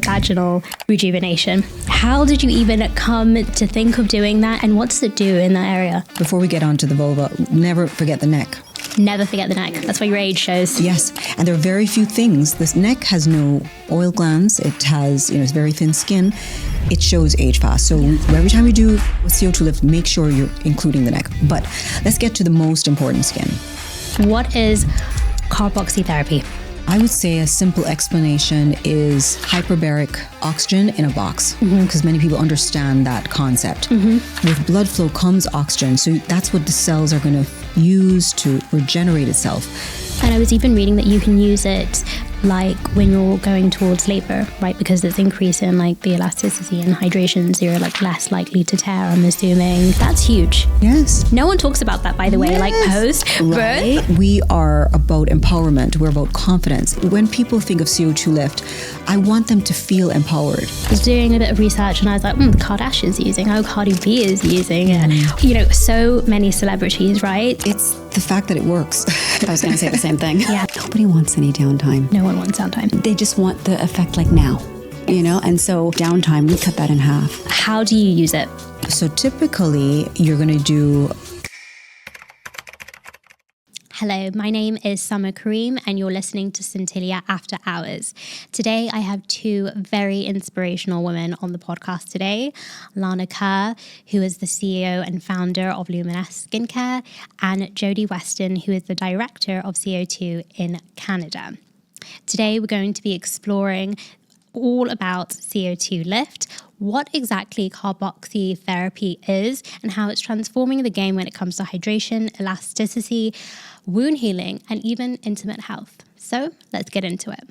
vaginal rejuvenation. How did you even come to think of doing that, and what does it do in that area? Before we get on to the vulva, never forget the neck. Never forget the neck. That's why your age shows. Yes, and there are very few things. This neck has no oil glands. It has, it's very thin skin. It shows age fast. So every time you do a CO₂ lift, make sure you're including the neck. But let's get to the most important skin. What is carboxy therapy? I would say a simple explanation is hyperbaric oxygen in a box, because many people understand that concept. With blood flow comes oxygen, so that's what the cells are going to use to regenerate itself. And I was even reading that you can use it like when you're going towards labor, right? Because it's increasing like the elasticity and hydration, so you're like less likely to tear, I'm assuming. That's huge. Yes. No one talks about that, by the way, like post birth. We are about empowerment. We're about confidence. When people think of CO₂ lift, I want them to feel empowered. I was doing a bit of research and I was like, Kardashian's using, Cardi B is using it. So many celebrities, right? It's the fact that it works. I was going to say the same thing. Yeah. Nobody wants any downtime. No one wants downtime. They just want the effect like now, and so downtime, we cut that in half. How do you use it? So typically you're going to do... Hello, my name is Summer Kareem and you're listening to Scintilia After Hours. Today I have two very inspirational women on the podcast today. Lana Kerr, who is the CEO and founder of Luminous Skincare, and Jodie Weston, who is the director of CO₂ in Canada. Today we're going to be exploring all about CO₂ lift, what exactly carboxy therapy is, and how it's transforming the game when it comes to hydration, elasticity, wound healing, and even intimate health. So let's get into it.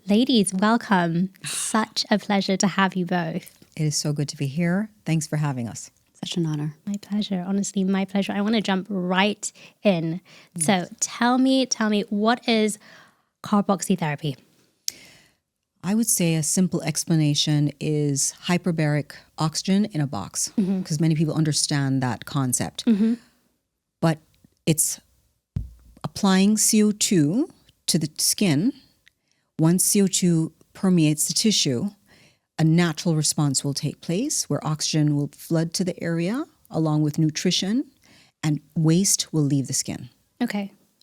Ladies, welcome. Such a pleasure to have you both. It is so good to be here. Thanks for having us. Such an honor. My pleasure. Honestly, my pleasure. I want to jump right in. Yes. So tell me, what is carboxy therapy? I would say a simple explanation is hyperbaric oxygen in a box, because many people understand that concept. But it's applying CO₂ to the skin. Once CO₂ permeates the tissue, a natural response will take place where oxygen will flood to the area along with nutrition, and waste will leave the skin.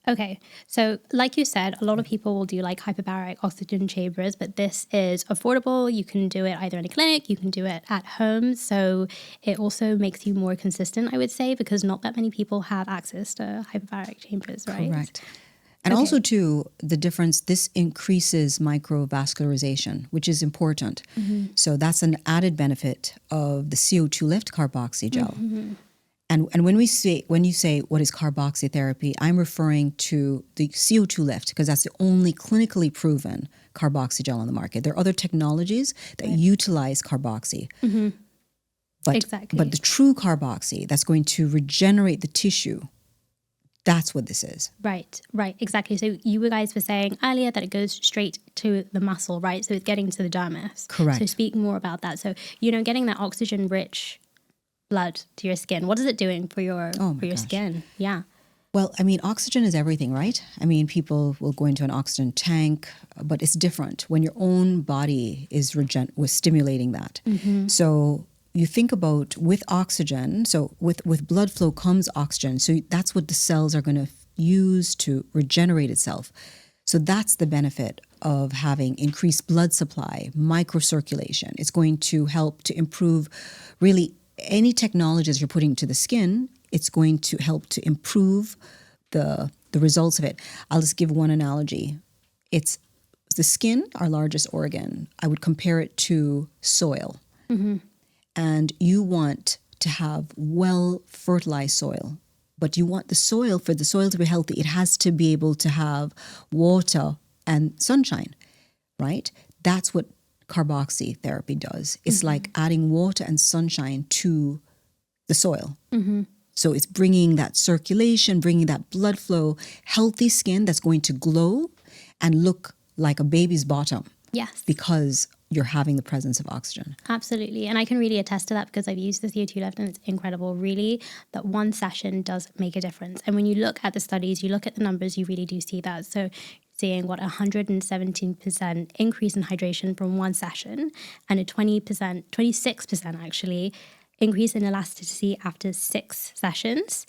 Okay. So like you said, a lot of people will do like hyperbaric oxygen chambers, but this is affordable. You can do it either in a clinic, you can do it at home. So it also makes you more consistent, I would say, because not that many people have access to hyperbaric chambers, right? Correct. And also too, the difference, this increases microvascularization, which is important. So that's an added benefit of the CO₂ lift carboxy gel. And when you say what is carboxy therapy, I'm referring to the CO₂ lift, because that's the only clinically proven carboxy gel on the market. There are other technologies that utilize carboxy. But the true carboxy that's going to regenerate the tissue, that's what this is. Right, exactly. So you guys were saying earlier that it goes straight to the muscle, right? So it's getting to the dermis. Correct. So speak more about that. So, getting that oxygen-rich blood to your skin, what is it doing for your skin? Yeah. Well, oxygen is everything, right? People will go into an oxygen tank, but it's different when your own body is stimulating that. So you think about with oxygen, so with blood flow comes oxygen. So that's what the cells are going to use to regenerate itself. So that's the benefit of having increased blood supply, microcirculation. It's going to help to improve really any technologies you're putting to the skin. It's going to help to improve the results of it. I'll just give one analogy. It's the skin, our largest organ. I would compare it to soil. And you want to have well-fertilized soil. But you want for the soil to be healthy, it has to be able to have water and sunshine, right? That's what carboxy therapy does. It's like adding water and sunshine to the soil. So it's bringing that circulation, bringing that blood flow, healthy skin that's going to glow and look like a baby's bottom. Yes. Because you're having the presence of oxygen. Absolutely. And I can really attest to that because I've used the CO₂ lift and it's incredible, really, that one session does make a difference. And when you look at the studies, you look at the numbers, you really do see that. So seeing 117% increase in hydration from one session and a 26% actually increase in elasticity after 6 sessions.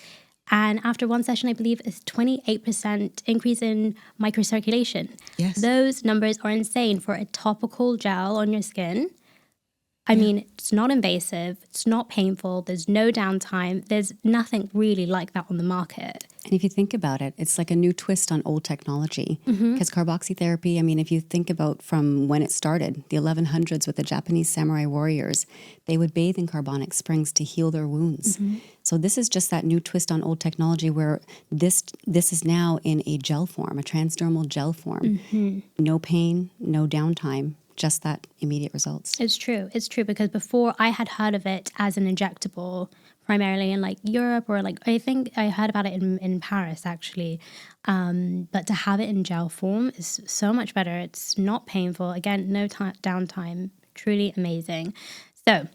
And after one session, I believe it's 28% increase in microcirculation. Yes. Those numbers are insane for a topical gel on your skin. I mean, it's not invasive, it's not painful, there's no downtime, there's nothing really like that on the market. And if you think about it, it's like a new twist on old technology. Because carboxy therapy, I mean, if you think about from when it started, the 1100s with the Japanese samurai warriors, they would bathe in carbonic springs to heal their wounds. So this is just that new twist on old technology where this is now in a gel form, a transdermal gel form. No pain, no downtime. Just that immediate results. It's true because before I had heard of it as an injectable, primarily in like Europe or like I think I heard about it in Paris actually. But to have it in gel form is so much better. It's not painful. Again, no downtime. Truly amazing. So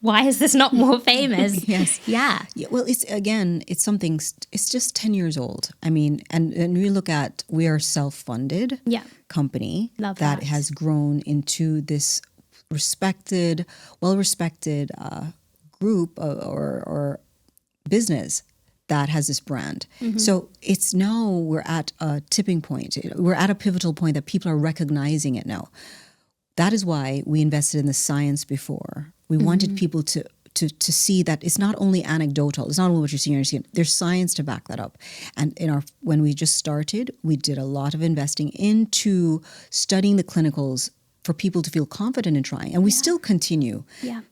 why is this not more famous? Yes. Yeah. Well, it's something, it's just 10 years old. I mean, and we look at, we are self-funded company Love that has grown into this well-respected group or business that has this brand. So it's now we're at a tipping point. We're at a pivotal point that people are recognizing it now. That is why we invested in the science before. We wanted people to see that it's not only anecdotal. It's not only what you see on your skin. There's science to back that up. And when we just started, we did a lot of investing into studying the clinicals for people to feel confident in trying. And we still continue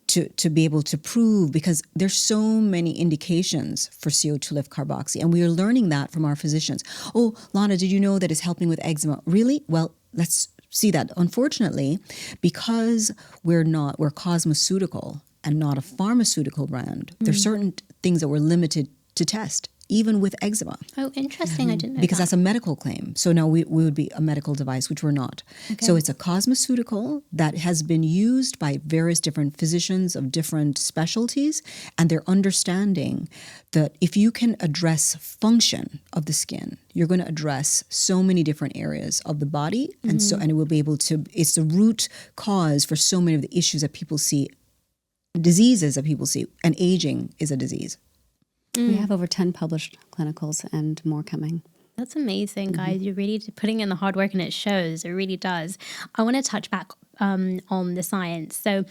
to be able to prove, because there's so many indications for CO₂ Lift Carboxy. And we are learning that from our physicians. Oh, Lana, did you know that it's helping with eczema? Really? Well, let's see that. Unfortunately, because we're cosmeceutical and not a pharmaceutical brand, there's certain things that we're limited to test, even with eczema. Oh, interesting. I didn't know Because that. that's a medical claim. So now we would be a medical device, which we're not. Okay. So it's a cosmeceutical that has been used by various different physicians of different specialties, and they're understanding that if you can address function of the skin, you're going to address so many different areas of the body, and it will be able to. It's the root cause for so many of the issues that people see, diseases that people see, and aging is a disease. We have over 10 published clinicals and more coming. That's amazing, guys. You're really putting in the hard work and it shows. It really does. I want to touch back on the science. So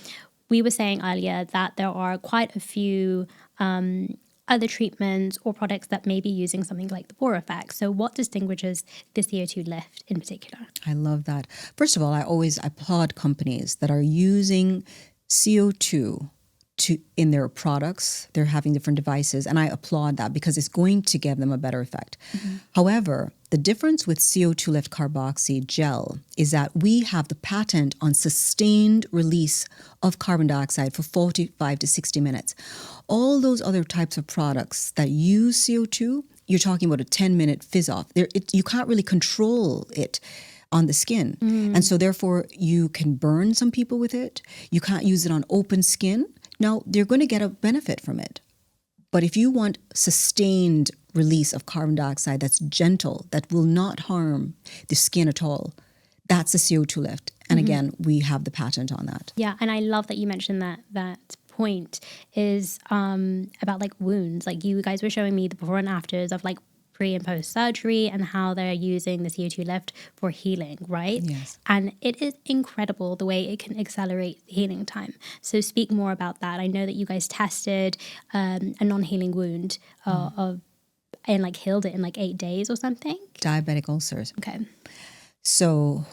we were saying earlier that there are quite a few other treatments or products that may be using something like the Bohr effect. So what distinguishes the CO₂ Lift in particular? I love that. First of all, I always applaud companies that are using CO₂ in their products. They're having different devices, and I applaud that because it's going to give them a better effect. However, the difference with CO₂ Lift Carboxy gel is that we have the patent on sustained release of carbon dioxide for 45 to 60 minutes. All those other types of products that use CO₂, you're talking about a 10-minute fizz-off. You can't really control it on the skin. And so therefore, you can burn some people with it. You can't use it on open skin. Now, they're going to get a benefit from it. But if you want sustained release of carbon dioxide that's gentle, that will not harm the skin at all, that's a CO₂ lift. And again, we have the patent on that. Yeah, and I love that you mentioned that point is about like wounds. Like you guys were showing me the before and afters of like pre and post surgery and how they're using the CO₂ lift for healing, right? Yes. And it is incredible the way it can accelerate the healing time. So speak more about that. I know that you guys tested a non-healing wound and like healed it in like 8 days or something. Diabetic ulcers. Okay. So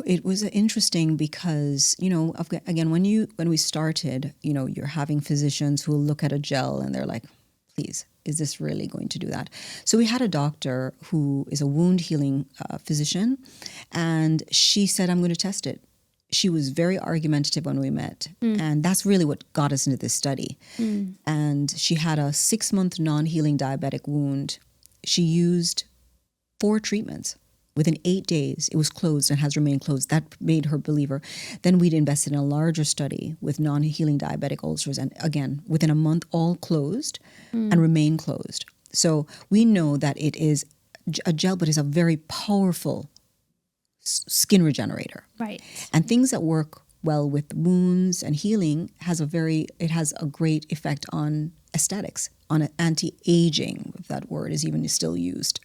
it was interesting because, again, when we started, you're having physicians who will look at a gel and they're like, please, is this really going to do that? So we had a doctor who is a wound healing physician, and she said, I'm going to test it. She was very argumentative when we met, and that's really what got us into this study. And she had a 6-month non-healing diabetic wound. She used 4 treatments. Within 8 days, it was closed and has remained closed. That made her believer. Then we'd invested in a larger study with non-healing diabetic ulcers. And again, within a month, all closed and remain closed. So we know that it is a gel, but it's a very powerful skin regenerator. Right. And things that work well with wounds and healing has a great effect on aesthetics, on anti-aging, if that word is even still used.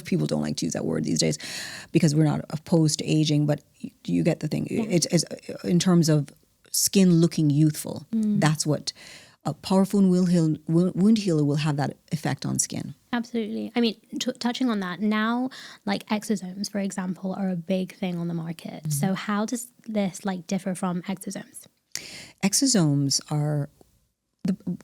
People don't like to use that word these days because we're not opposed to aging, but you get the thing. Yeah. It's in terms of skin looking youthful. That's what a powerful wound healer will have, that effect on skin. Absolutely. I mean, touching on that, now, like exosomes, for example, are a big thing on the market. Mm-hmm. So how does this differ from exosomes? Exosomes are,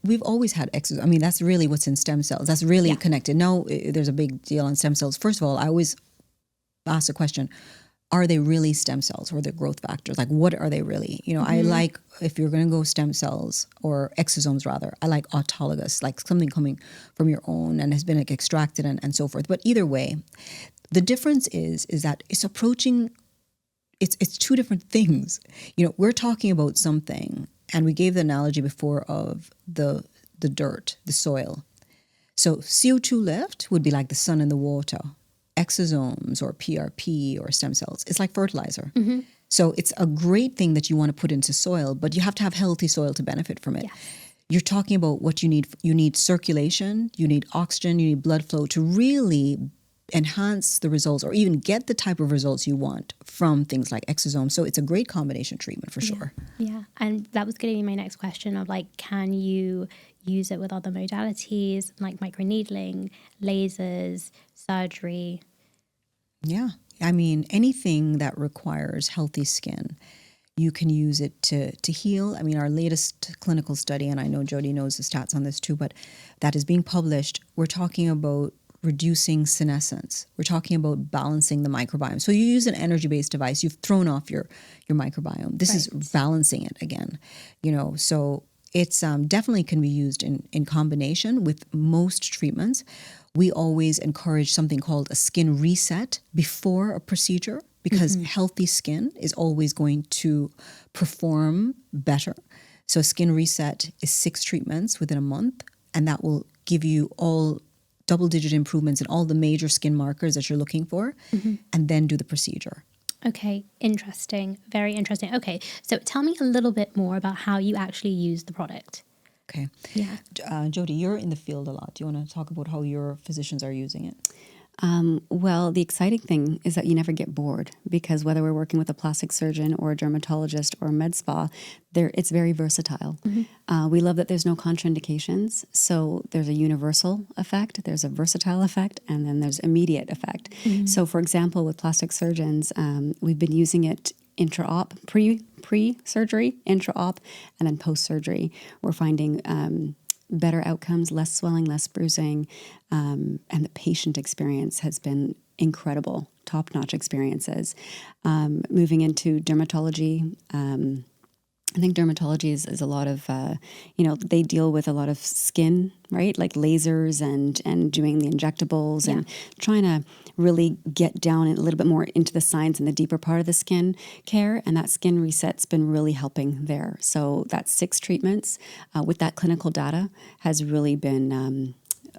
we've always had exosomes. I mean, that's really what's in stem cells. That's really connected. Now, there's a big deal on stem cells. First of all, I always ask the question, are they really stem cells or the growth factors? Like, what are they really? I like, if you're going to go stem cells or exosomes rather, I like autologous, like something coming from your own and has been extracted and so forth. But either way, the difference is that it's approaching, it's two different things. We're talking about something, and we gave the analogy before of the dirt, the soil. So CO₂ lift would be like the sun and the water. Exosomes or PRP or stem cells, it's like fertilizer. Mm-hmm. So it's a great thing that you want to put into soil, but you have to have healthy soil to benefit from it. Yes. You're talking about what you need. You need circulation, you need oxygen, you need blood flow to really enhance the results or even get the type of results you want from things like exosomes. So it's a great combination treatment for sure. Yeah. And that was going to be my next question of can you use it with other modalities like microneedling, lasers, surgery? Yeah. I mean, anything that requires healthy skin, you can use it to heal. I mean, our latest clinical study, and I know Jody knows the stats on this too, but that is being published, we're talking about reducing senescence. We're talking about balancing the microbiome. So you use an energy-based device, you've thrown off your microbiome. This is balancing it again, so it's definitely can be used in combination with most treatments. We always encourage something called a skin reset before a procedure because healthy skin is always going to perform better. So skin reset is 6 treatments within a month, and that will give you all double-digit improvements in all the major skin markers that you're looking for, and then do the procedure. Okay, interesting. Very interesting. Okay, so tell me a little bit more about how you actually use the product. Okay. Yeah. Jody, you're in the field a lot. Do you want to talk about how your physicians are using it? Well, the exciting thing is that you never get bored because whether we're working with a plastic surgeon or a dermatologist or a med spa, it's very versatile. Mm-hmm. We love that there's no contraindications. So there's a universal effect, there's a versatile effect, and then there's immediate effect. Mm-hmm. So for example, with plastic surgeons, we've been using it intra-op, pre-surgery, intra-op, and then post-surgery. We're finding better outcomes, less swelling, less bruising, and the patient experience has been incredible, top-notch experiences. Moving into dermatology, I think dermatology is a lot of, they deal with a lot of skin, right? Like lasers and doing the injectables and trying to really get down a little bit more into the science and the deeper part of the skin care. And that skin reset's been really helping there. So that 6 treatments with that clinical data has really been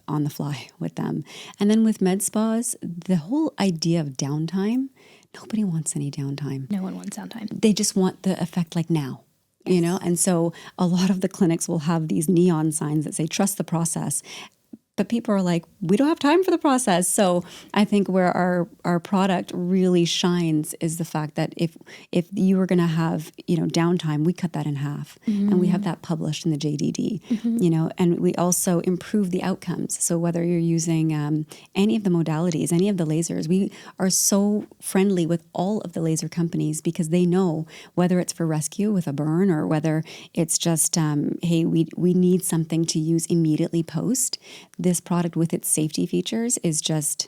on the fly with them. And then with med spas, the whole idea of downtime, nobody wants any downtime. No one wants downtime. They just want the effect like now. Yes. And so a lot of the clinics will have these neon signs that say, trust the process. But people are like, we don't have time for the process. So I think where our product really shines is the fact that if you were going to have, downtime, we cut that in half. Mm-hmm. And we have that published in the JDD, and we also improve the outcomes. So whether you're using any of the modalities, any of the lasers, we are so friendly with all of the laser companies because they know whether it's for rescue with a burn or whether it's just, hey, we need something to use immediately post. This product with its safety features is just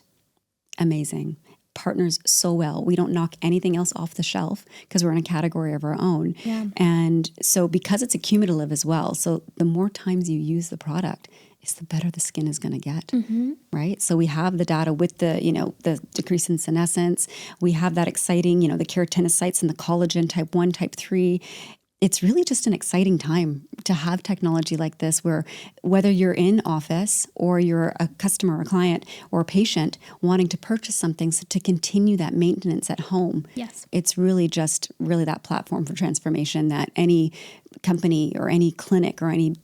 amazing. Partners so well. We don't knock anything else off the shelf because we're in a category of our own. Yeah. And so because it's accumulative as well, so the more times you use the product, is the better the skin is going to get, right? So we have the data with the, the decrease in senescence. We have that exciting, the keratinocytes and the collagen type 1, type 3. It's really just an exciting time to have technology like this where whether you're in office or you're a customer or a client or a patient wanting to purchase something so to continue that maintenance at home. Yes. It's really just really that platform for transformation that any company or any clinic or any,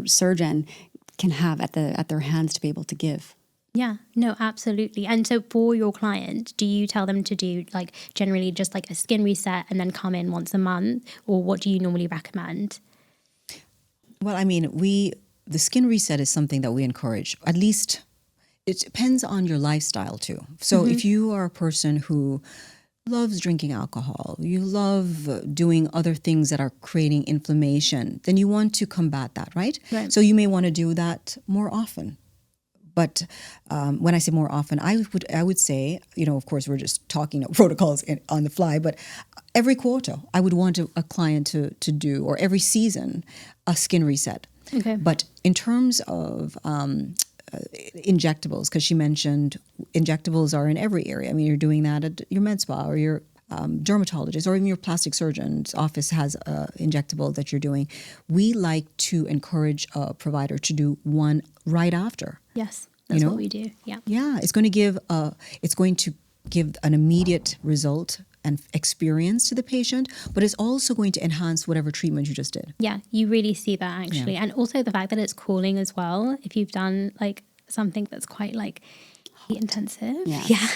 surgeon can have at their hands to be able to give. Yeah, no, absolutely. And so for your client, do you tell them to do like generally just like a skin reset and then come in once a month, or what do you normally recommend? Well, I mean, the skin reset is something that we encourage. At least it depends on your lifestyle too. So if you are a person who loves drinking alcohol, you love doing other things that are creating inflammation, then you want to combat that, right? So you may want to do that more often. But when I say more often, I would say, of course, we're just talking protocols on the fly, but every quarter, I would want a client to do, or every season, a skin reset. Okay. But in terms of injectables, because she mentioned injectables are in every area. I mean, you're doing that at your med spa or your dermatologist, or even your plastic surgeon's office has an injectable that you're doing. We like to encourage a provider to do one right after. Yes, that's what we do. Yeah. Yeah, it's going to give an immediate result and experience to the patient, but it's also going to enhance whatever treatment you just did. Yeah, you really see that actually. Yeah. And also the fact that it's cooling as well. If you've done like something that's quite like heat intensive. Yeah.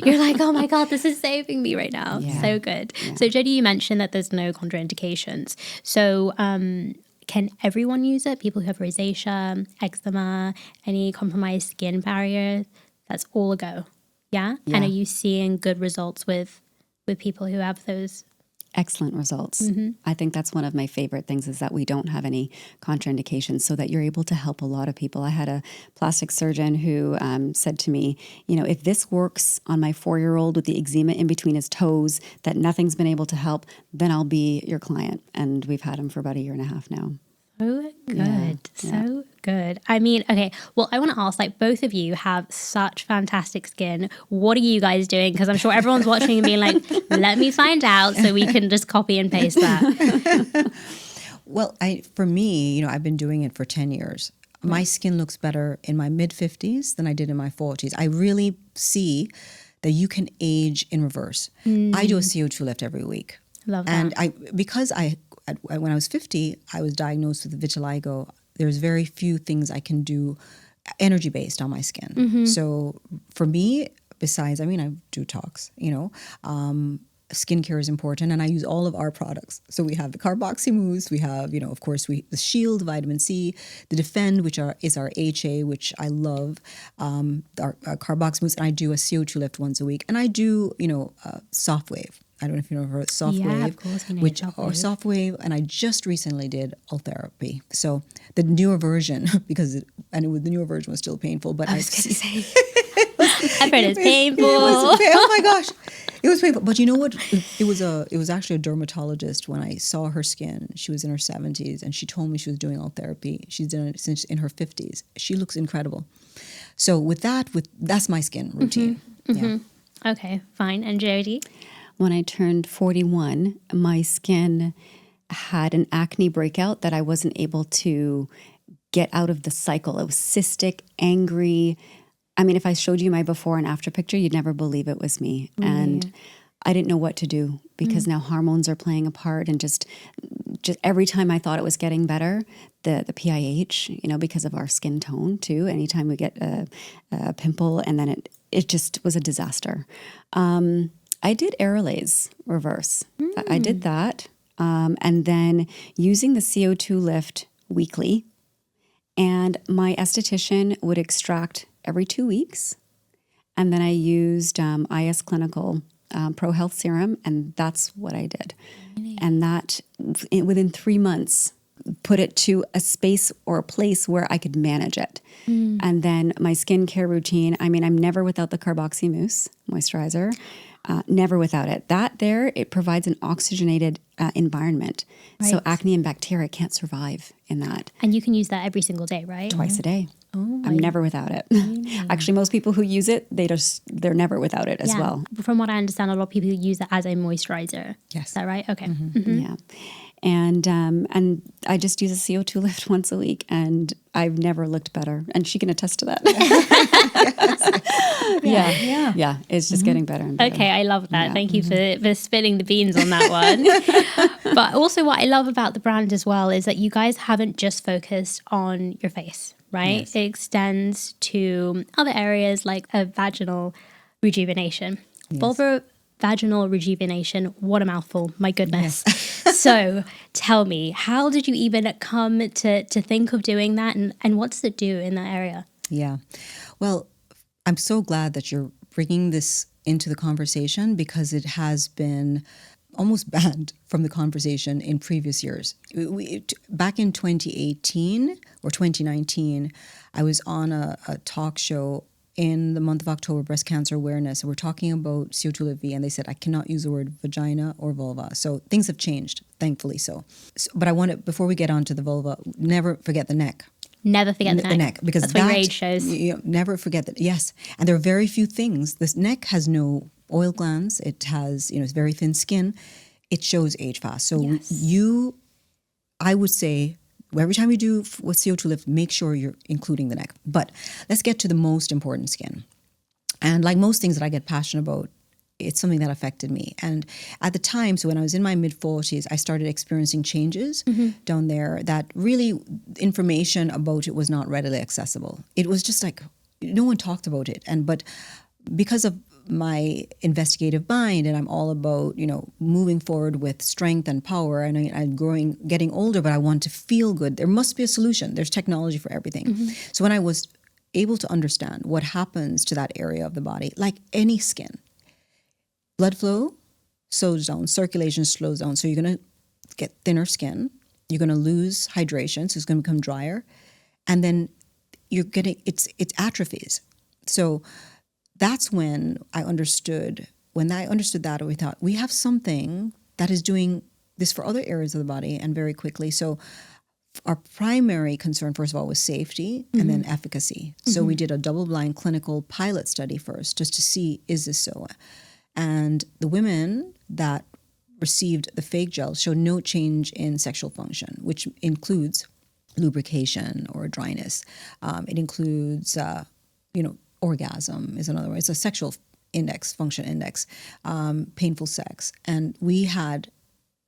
You're like, oh my God, this is saving me right now. Yeah. So good. Yeah. So Jodie, you mentioned that there's no contraindications. So can everyone use it? People who have rosacea, eczema, any compromised skin barrier, that's all a go. Yeah? And are you seeing good results with people who have those? Excellent results. Mm-hmm. I think that's one of my favorite things is that we don't have any contraindications so that you're able to help a lot of people. I had a plastic surgeon who said to me, if this works on my 4-year-old with the eczema in between his toes that nothing's been able to help, then I'll be your client. And we've had him for about 1.5 years now. So good. So good. I mean, okay. Well, I want to ask, like, both of you have such fantastic skin. What are you guys doing? Because I'm sure everyone's watching and being like, let me find out so we can just copy and paste that. Well, for me, I've been doing it for 10 years. My skin looks better in my mid-50s than I did in my 40s. I really see that you can age in reverse. I do a CO₂ lift every week. Love that. And when I was 50, I was diagnosed with vitiligo. There's very few things I can do energy-based on my skin. Mm-hmm. So for me, besides, I do talks, skincare is important, and I use all of our products. So we have the carboxy mousse, we have, of course, the Shield, vitamin C, the Defend, which is our HA, which I love, our carboxy mousse, and I do a CO₂ lift once a week. And I do, soft wave. I don't know if you know her, soft wave, of course, soft wave, and I just recently did ultherapy. So the newer version, the newer version was still painful, but I was going to say, I've heard it's painful. Oh my gosh, it was painful. But you know what? It was actually a dermatologist. When I saw her skin, she was in her 70s, and she told me she was doing ultherapy. She's done it since in her 50s. She looks incredible. So that's my skin routine. Mm-hmm. Yeah. Okay, fine. And Jodie? When I turned 41, my skin had an acne breakout that I wasn't able to get out of the cycle. It was cystic, angry. I mean, if I showed you my before and after picture, you'd never believe it was me. Mm. And I didn't know what to do because now hormones are playing a part. And just every time I thought it was getting better, the PIH, because of our skin tone too, anytime we get a pimple, and then it just was a disaster. I did Aerolase reverse. I did that. And then using the CO₂ lift weekly, and my esthetician would extract every 2 weeks. And then I used IS Clinical Pro Health Serum, and that's what I did. Really? And that, within 3 months, put it to a space or a place where I could manage it. And then my skincare routine, I'm never without the carboxy mousse moisturizer. Never without it. It provides an oxygenated environment. Right. So acne and bacteria can't survive in that. And you can use that every single day, right? Twice a day. I'm never without it. Actually, most people who use it, they're never without it as well. From what I understand, a lot of people use it as a moisturizer. Yes. Is that right? Okay. Yeah. And I just use a CO₂ Lift once a week, and I've never looked better. And she can attest to that. Yeah. It's just getting better and better. Okay, I love that. Thank you for spilling the beans on that one. But also what I love about the brand as well is that you guys haven't just focused on your face, right? Yes. It extends to other areas like a vaginal rejuvenation. Vulva vaginal rejuvenation. What a mouthful. My goodness. So tell me, how did you even come to think of doing that, and what does it do in that area? Yeah. Well, I'm so glad that you're bringing this into the conversation, because it has been almost banned from the conversation in previous years. Back in 2018 or 2019, I was on a talk show in the month of October, breast cancer awareness, and we're talking about CO₂ Lift V, and they said I cannot use the word vagina or vulva. So things have changed, thankfully so. But I want to, before we get on to the vulva, never forget the neck. Never forget the neck. Because that's what your age shows. Never forget that. Yes, and there are very few things. This neck has no oil glands. It has, it's very thin skin. It shows age fast. So I would say, every time you do with CO₂ Lift, make sure you're including the neck. But let's get to the most important skin. And like most things that I get passionate about, it's something that affected me. And at the time, so when I was in my mid-40s, I started experiencing changes down there that really information about it was not readily accessible. It was just like, no one talked about it. But because of my investigative mind, and I'm all about, moving forward with strength and power, and I'm getting older, but I want to feel good. There must be a solution. There's technology for everything. So when I was able to understand what happens to that area of the body, like any skin, blood flow slows down, circulation slows down. So you're going to get thinner skin. You're going to lose hydration, so it's going to become drier. And then you're getting, it atrophies. So that's when I understood that, we thought, we have something that is doing this for other areas of the body, and very quickly. So our primary concern, first of all, was safety and then efficacy. So we did a double-blind clinical pilot study first, just to see, is this so? And the women that received the fake gel showed no change in sexual function, which includes lubrication or dryness. It includes, orgasm is another one. It's a sexual index, function index, painful sex. And we had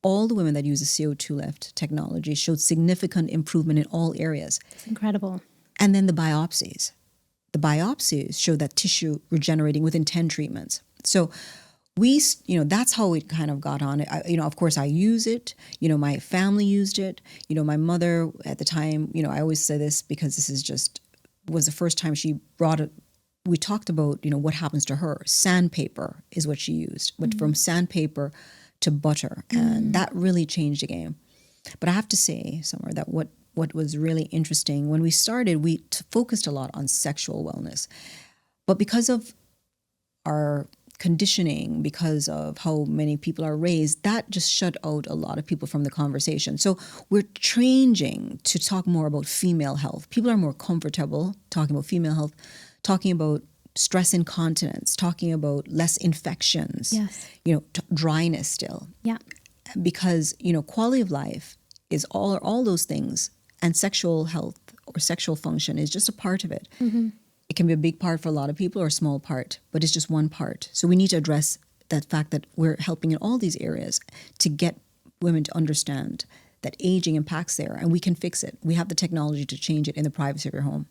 all the women that use the CO₂ Lift technology showed significant improvement in all areas. It's incredible. And then the biopsies. The biopsies show that tissue regenerating within 10 treatments. So we, that's how it kind of got on. Of course, I use it. My family used it. My mother at the time, I always say this because this is was the first time she brought it. We talked about, what happens to her. Sandpaper is what she used, but from sandpaper to butter. And that really changed the game. But I have to say, Summer, that what was really interesting, when we started, we focused a lot on sexual wellness. But because of our conditioning, because of how many people are raised, that just shut out a lot of people from the conversation. So we're changing to talk more about female health. People are more comfortable talking about female health, talking about stress incontinence, talking about less infections, dryness still. Yeah. Because, quality of life is all those things, and sexual health or sexual function is just a part of it. It can be a big part for a lot of people or a small part, but it's just one part. So we need to address that fact that we're helping in all these areas to get women to understand that aging impacts there, and we can fix it. We have the technology to change it in the privacy of your home.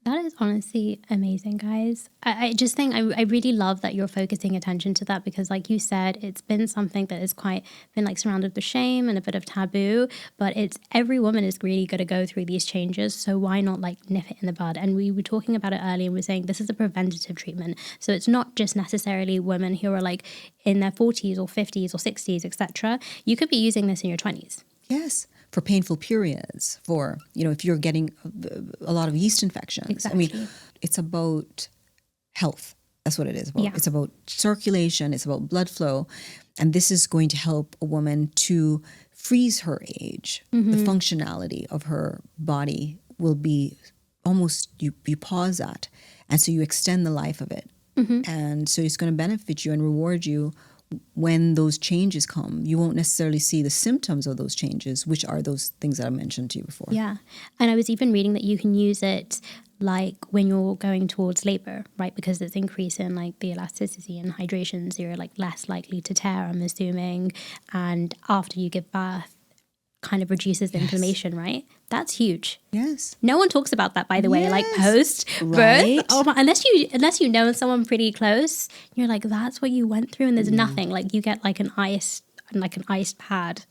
That is honestly amazing, guys. I just think I really love that you're focusing attention to that, because like you said, it's been something that is been surrounded with shame and a bit of taboo, but every woman is really going to go through these changes. So why not nip it in the bud? And we were talking about it earlier, and we're saying this is a preventative treatment. So it's not just necessarily women who are in their 40s or 50s or 60s, etc. You could be using this in your 20s. Yes. For painful periods, for, if you're getting a lot of yeast infections. Exactly. It's about health. That's what it is about. Yeah. It's about circulation. It's about blood flow. And this is going to help a woman to freeze her age. The functionality of her body will be almost you pause that, and so you extend the life of it. And so it's going to benefit you and reward you when those changes come. You won't necessarily see the symptoms of those changes, which are those things that I mentioned to you before. Yeah. And I was even reading that you can use it like when you're going towards labor, right? Because it's increasing like the elasticity and hydration, so you're like less likely to tear, I'm assuming. And after you give birth, kind of reduces the inflammation, right? That's huge. Yes. No one talks about that, by the way, like post birth. Right. Oh my, unless you know someone pretty close, you're like, that's what you went through, and there's nothing. Like you get like an iced pad.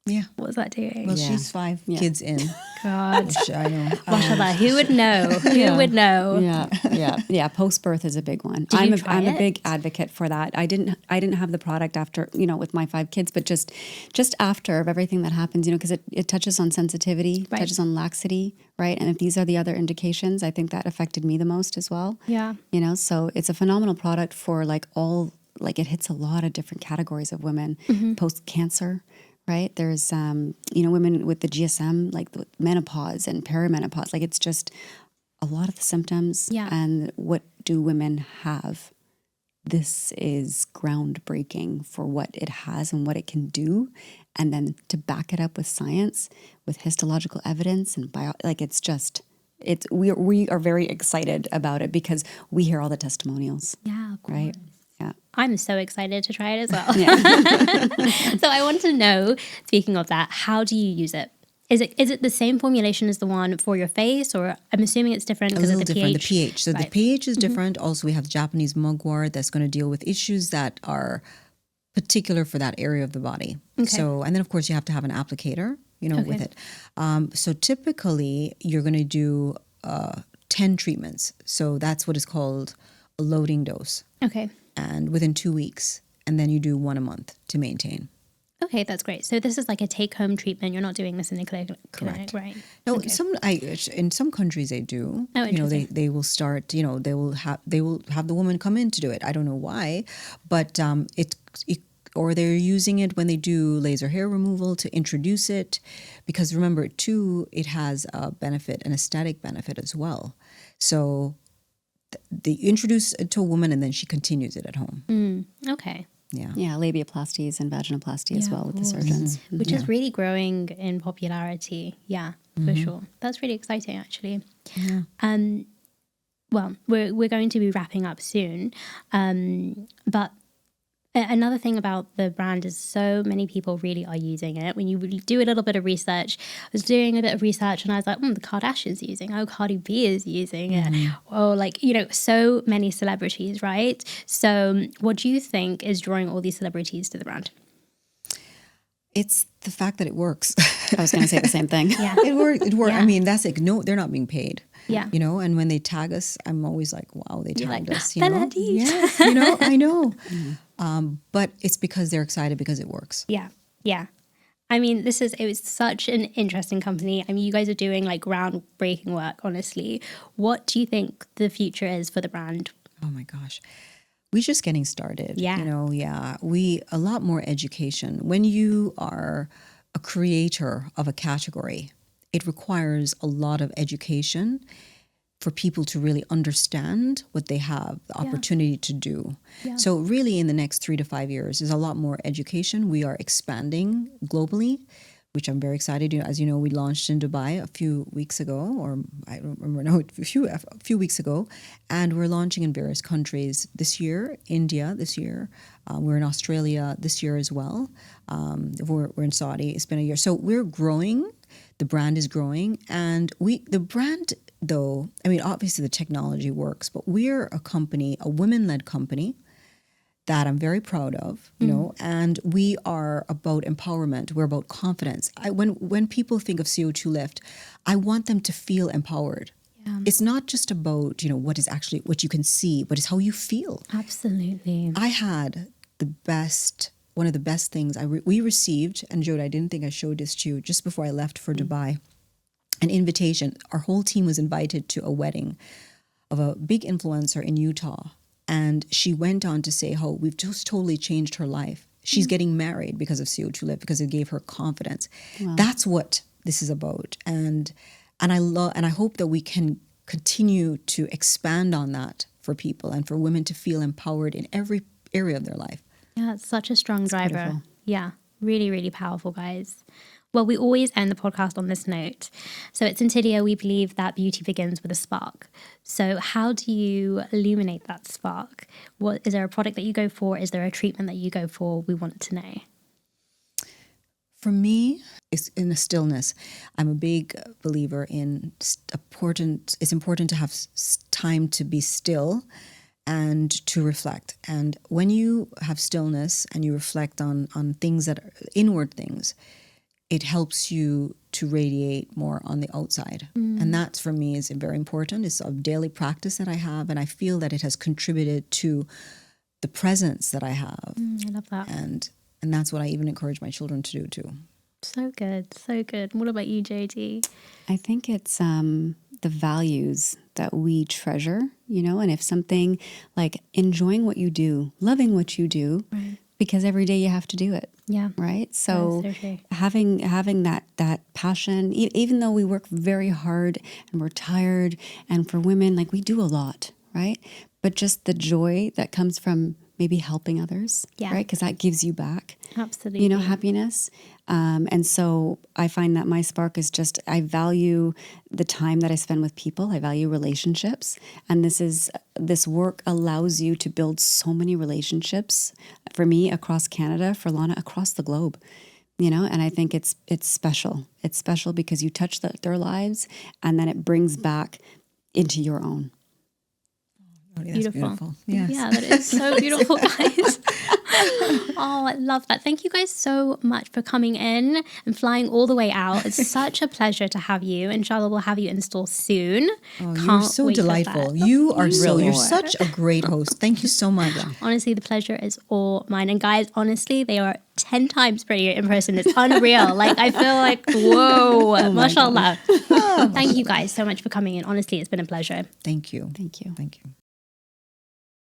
Yeah. What's that doing? Well, she's 5 kids in. God. Which I know. Mashallah, who would know? Who would know? Yeah. Post birth is a big one. Did you I'm try a it? big advocate for that. I didn't have the product after, with my 5 kids, but just after of everything that happens, because it touches on sensitivity, touches on laxity, right? And if these are the other indications, I think that affected me the most as well. Yeah. So it's a phenomenal product for it hits a lot of different categories of women. Post cancer. Right. There's, women with the GSM, like the menopause and perimenopause, like it's just a lot of the symptoms. Yeah. And what do women have? This is groundbreaking for what it has and what it can do. And then to back it up with science, with histological evidence and we are very excited about it because we hear all the testimonials. Yeah, of course. Right. Yeah. I'm so excited to try it as well. Yeah. So I want to know, speaking of that, how do you use it? Is it the same formulation as the one for your face, or I'm assuming it's different because of the different. pH? The pH. So the pH is different. Also, we have Japanese mugwort that's going to deal with issues that are particular for that area of the body. Okay. So, and then of course you have to have an applicator, with it. So typically you're going to do 10 treatments. So that's what is called a loading dose. Okay. And within 2 weeks, and then you do 1 a month to maintain. Okay, that's great. So this is like a take-home treatment. You're not doing this in a clinic, Correct. right? No, Okay. in some countries they do. Oh, interesting. They will start. They will have the woman come in to do it. I don't know why, but or they're using it when they do laser hair removal to introduce it, because remember too, it has a benefit, an aesthetic benefit as well. So they introduce it to a woman and then she continues it at home. Okay. Yeah. Yeah, labiaplasties and vaginoplasty as well with the surgeons. Which is really growing in popularity. Yeah, for sure. That's really exciting, actually. Yeah. Well, we're going to be wrapping up soon, but another thing about the brand is so many people really are using it. When you do a little bit of research, I was doing a bit of research and I was like, the Kardashians using, Cardi B is using it. Oh, so many celebrities, right? So what do you think is drawing all these celebrities to the brand? It's the fact that it works. I was going to say the same thing. Yeah. It works. Yeah. I mean, that's like, no, they're not being paid. Yeah. And when they tag us, I'm always like, wow, they tagged us. Yes, I know. But it's because they're excited because it works. Yeah. Yeah. I mean, it was such an interesting company. I mean, you guys are doing like groundbreaking work, honestly. What do you think the future is for the brand? Oh my gosh. We're just getting started. Yeah. A lot more education. When you are a creator of a category, it requires a lot of education for people to really understand what they have the opportunity to do. Yeah. So really in the next 3 to 5 years, there's a lot more education. We are expanding globally, which I'm very excited. As you know, we launched in Dubai a few weeks ago, or I don't remember now, a few weeks ago, and we're launching in various countries this year. India this year, we're in Australia this year as well. We're in Saudi. It's been a year, so we're growing. The brand is growing, and the brand, though, I mean, obviously the technology works, but we're a company, a women-led company that I'm very proud of, and we are about empowerment. We're about confidence. When people think of CO₂ Lift, I want them to feel empowered. Yeah. It's not just about, what you can see, but it's how you feel. Absolutely. I had one of the best things we received, and Jode, I didn't think I showed this to you, just before I left for Dubai, an invitation. Our whole team was invited to a wedding of a big influencer in Utah. And she went on to say how we've just totally changed her life. She's getting married because of CO₂ Lift, because it gave her confidence. Wow. That's what this is about. And I hope that we can continue to expand on that for people and for women to feel empowered in every area of their life. Yeah, it's such a strong driver. beautiful. Yeah, really, really powerful, guys. Well, we always end the podcast on this note. So at Centillia, we believe that beauty begins with a spark. So how do you illuminate that spark? What is there a product that you go for? Is there a treatment that you go for? We want to know. For me, it's in the stillness. I'm a big believer in it's important to have time to be still and to reflect. And when you have stillness and you reflect on things that are inward things, it helps you to radiate more on the outside. And that for me is very important. It's a daily practice that I have, and I feel that it has contributed to the presence that I have. I love that. And that's what I even encourage my children to do too. So good, so good. What about you, JD? I think it's the values that we treasure, and if something like enjoying what you do, loving what you do, Right. because every day you have to do it. Yeah. Right. So That is so true. having that passion, even though we work very hard and we're tired, and for women, like we do a lot, right? But just the joy that comes from maybe helping others, Yeah. right? Because that gives you back, Absolutely. happiness. And so I find that my spark is just, I value the time that I spend with people. I value relationships. And this work allows you to build so many relationships for me across Canada, for Lana across the globe, and I think it's special. It's special because you touch their lives and then it brings back into your own. Oh, that's Beautiful. Yes. Yeah, that is so beautiful, guys. Oh, I love that. Thank you guys so much for coming in and flying all the way out. It's such a pleasure to have you. Inshallah, we'll have you in store soon. Oh, you're Can't so wait for delightful. that. You are you're are. such a great host. Thank you so much. Honestly, the pleasure is all mine. And guys, honestly, they are 10 times prettier in person. It's unreal. Like, I feel like, whoa, mashallah. Thank you guys so much for coming in. Honestly, it's been a pleasure. Thank you. Thank you. Thank you.